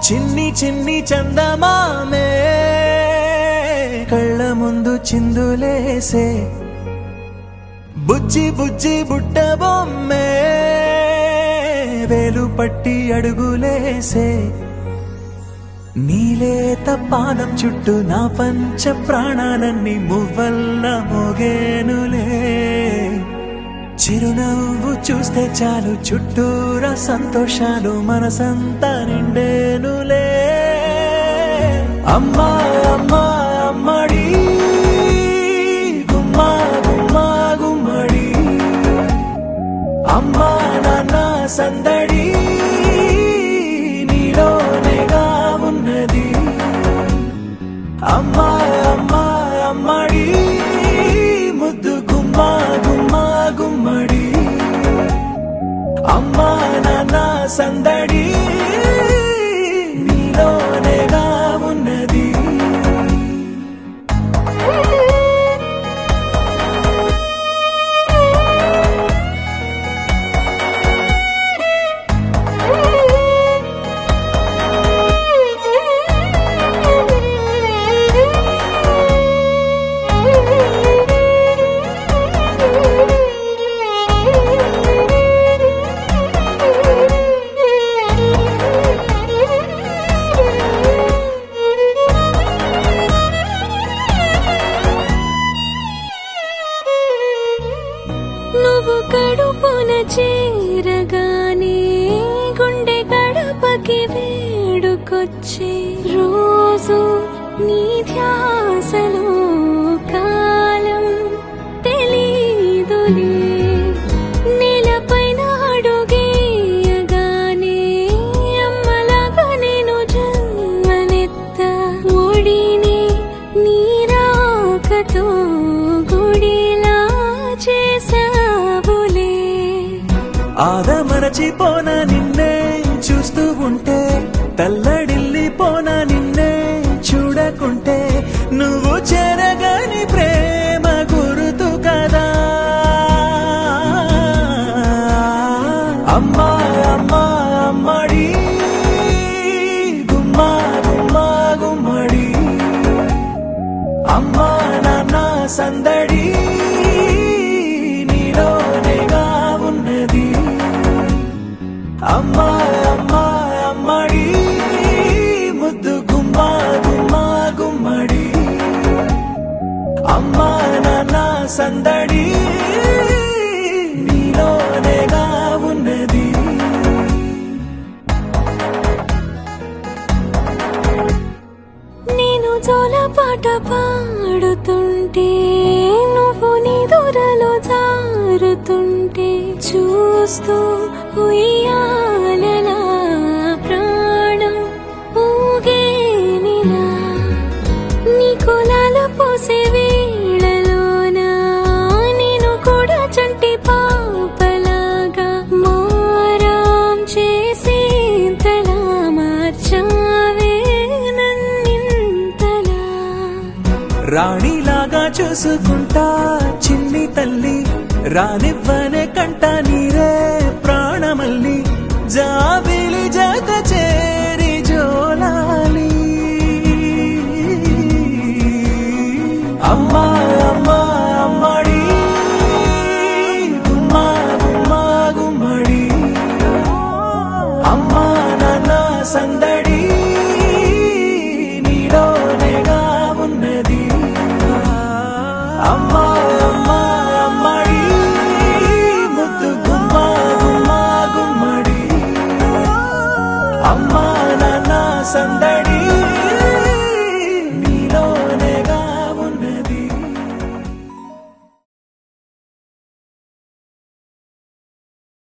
చిన్ని చిన్ని చందమామే కళ్ళ ముందు చిందులేసే బుజ్జి బుజ్జి బుట్ట బొమ్మే వేలు పట్టి అడుగులేసే నీలేత పాదం చుట్టూ నా పంచ ప్రాణాలన్నీ మువ్వల్ల మోగేనులే చిరునవ్వు చూస్తే చాలు చుట్టూరా సంతోషాలు మనసంతా నిండేనులే అమ్మా అమ్మా అమ్మడి గుమ్మా గుమ్మా గుమ్మడి అమ్మా నాన్న సందడి నీలోనేగా ఉన్నది అమ్మా అమ్మా అమ్మడి ముద్దు గుమ్మా గుమ్మా గుమ్మడి అమ్మా నాన్న సందడి నీలోనేగా ఉన్నది నువ్వు కడుపున చేరగానే గుండె గడపకి వేడుకొచ్చే రోజు నీ ధ్యాసలో కాలం తెలీదులే నేలపైన అడుగేయగానే అమ్మలాగా నేను జన్మనెత్త ఒడిని నీ రాకతో గుడిలా చేసావులే ఆదమరచిపోన నిన్నే చూస్తూ ఉంటే తల్లడిల్లిపోన నిన్నే చూడకుంటే నువ్వు చెరగని ప్రేమ గురుతు కదా అమ్మా అమ్మా అమ్మడి గుమ్మా గుమ్మా గుమ్మడి అమ్మా నాన్న సందడి నీలోనేగా ఉన్నది అమ్మా అమ్మా అమ్మడి ముద్దు గుమ్మా గుమ్మా గుమ్మడి అమ్మా నాన్న సందడి నీలోనేగా ఉన్నది నేను జోలపాట పాడుతుంటే నువ్వు నిదురలో జారుతుంటే చూస్తూ ఉయ్యాలలా ప్రాణం ఊగేనిలా నీ కులాల పోసే వేళలోన నేను కూడా చంటి పాపలాగా మారాం చేసేంతలా మార్చావే నన్నింతలా రాణిలాగా చూసుకుంటా చిన్ని తల్లి రానివ్వనే కంట నీరే ప్రాణమల్లి జాబిలి జత చేరి జోలాలి అమ్మా అమ్మా అమ్మడి గుమ్మా గుమ్మా గుమ్మడి అమ్మా నాన్న సందడి నీలోనేగా ఉన్నది అమ్మా